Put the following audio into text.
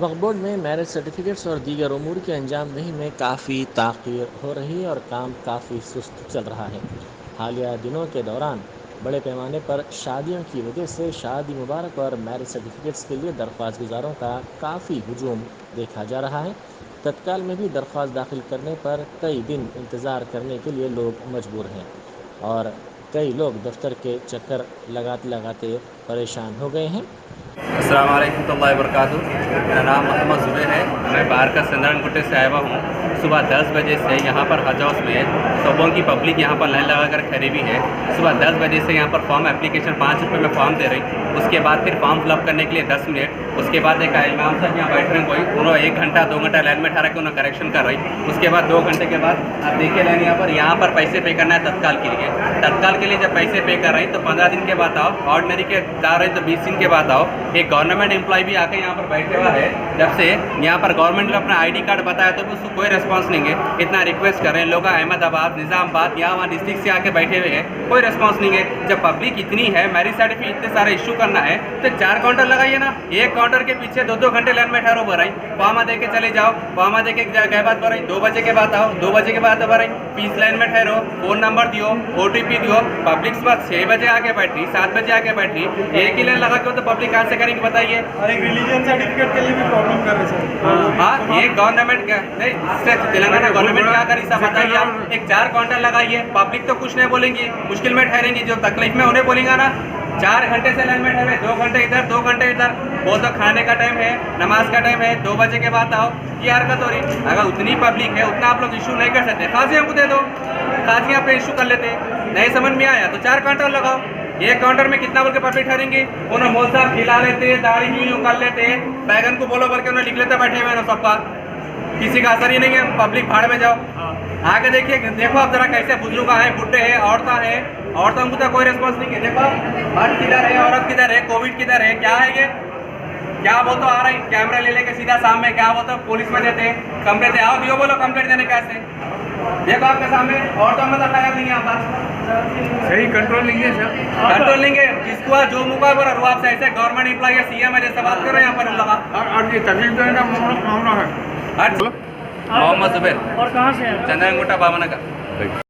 वक्फ board में marriage certificates और दीगर उमूर के अंजाम दही में काफ़ी ताख़ीर हो रही है और काम काफ़ी सुस्त चल रहा है। हालिया दिनों के दौरान बड़े पैमाने पर शादियों की वजह से शादी मुबारक और मैरिज सर्टिफिकेट्स के लिए दरख्वास्त गुजारों का काफ़ी हुजूम देखा जा रहा है। तत्काल में भी दरख्वास्त दाखिल करने पर कई दिन इंतज़ार करने के लिए लोग मजबूर हैं और कई लोग दफ्तर के चक्कर लगाते लगाते परेशान हो गए हैं। अस्सलाम वालेकुम रहमतुल्लाहि व बरकातुहू। मेरा नाम मोहम्मद ज़ुबैर है। मैं बाहर का चंद्रनगुट्टे से आया हुआ हूँ। सुबह 10 बजे से यहाँ पर हज हाउस में सबों की पब्लिक यहाँ पर लाइन लगा कर खड़ी हुई है। सुबह 10 बजे से यहाँ पर फॉर्म एप्लीकेशन 5 रुपये में फॉर्म दे रही। उसके बाद फिर फॉर्म फिलअप करने के लिए 10 मिनट। उसके बाद एक इमाम साहब यहाँ बैठ रहे हैं, कोई उन्होंने 1 घंटा 2 घंटा लाइन में ठहरा के उन्हें करेक्शन कर रही। उसके बाद 2 घंटे के बाद आप देखिए लाइन यहाँ पर पैसे पे करना है तत्काल के लिए। तत्काल के लिए जब पैसे पे कर रही तो 15 दिन के बाद आओ, ऑर्डिनरी के जा रही तो 20 दिन के बाद आओ। एक गवर्नमेंट एम्प्लॉय भी आके यहाँ पर बैठे हुआ है। जब से यहाँ पर गवर्नमेंट ने अपना आईडी कार्ड बताया तो भी उसको कोई रिस्पांस नहीं है। इतना रिक्वेस्ट कर रहे हैं लोग, अहमदाबाद, निज़ामाबाद, यहाँ वहाँ डिस्ट्रिक्ट से आके बैठे हुए हैं, कोई रिस्पांस नहीं है। जब पब्लिक इतनी है, मैरिज सर्टिफिकेट इतने सारे इशू करना है तो 4 काउंटर लगाइए ना। एक काउंटर के पीछे 2-2 घंटे लाइन में ठहरो भराई, फॉर्मा दे के चले जाओ, फॉर्मा दे के गए बात भराई, 2 बजे के बाद आओ, 2 बजे के बाद भराई, फीस लाइन में ठहरो, फ़ोन नंबर दियो, OTP दियो। पब्लिक सुबह 6 बजे आके बैठी, 7 बजे आके बैठी, एक ही लाइन लगा के तो पब्लिक कहाँ से करेंगे बताइए। और एक रिलीजन सर्टिफिकेट के लिए भी प्रॉब्लम कर रहे सर। हाँ, ये गवर्नमेंट का नहीं, इससे तेलंगाना गवर्नमेंट क्या करी सब बताइए आप। एक 4 काउंटर लगाइए, पब्लिक तो कुछ नहीं बोलेंगी, मुश्किल में ठहरेंगी, जो तकलीफ में उन्हें बोलेंगे ना। 4 घंटे से लाइन में ठहरे, 2 घंटे इधर 2 घंटे इधर। वो तो खाने का टाइम है, नमाज का टाइम है, 2 बजे के बाद आओ, ये हरकत हो रही। अगर उतनी पब्लिक है, उतना आप लोग इशू नहीं कर सकते, काजी हमको दे दो, काजी आप इशू कर लेते। नहीं समझ में आया तो 4 काउंटर लगाओ। एक काउंटर में कितना बोल के पब्लिक ठहरेंगे, उन्हें मोल साहब खिला लेते, दाढ़ी यूँ कर लेते, बैगन को बोलो बोल के उन्हें लिख लेते बैठे हुए ना सबका, किसी का असर ही नहीं है। पब्लिक भाड़ में जाओ। आगे देखिए, देखो आप जरा कैसे बुजुर्ग हैं, बुढ़े हैं, औरतें हैं, औरतों को तो कोई रिस्पॉन्स नहीं है। देखो मर्द किधर है, औरत किधर है, कोविड किधर है, क्या है ये, क्या बोल तो आ रही कैमरा ले लेके सीधा सामने, क्या बोलते पुलिस में देते कंप्लेंट दे, आओ दियो बोलो कंप्लेंट देने कैसे। देखो आपके सामने औरतों में तो ख्याल नहीं है, आप सही कंट्रोल नहीं है सर, कंट्रोल नहीं है। जिसको जो मुका बोला रू आपसे ऐसे गवर्नमेंट एम्प्लॉय है, CM है, जैसे बात कर रहे हैं यहाँ पर लगा। और ये तकलीफ देने का मामला है। मोहम्मद ज़ुबैर और कहाँ से है? चंद्रनगुट्टा बावनगर।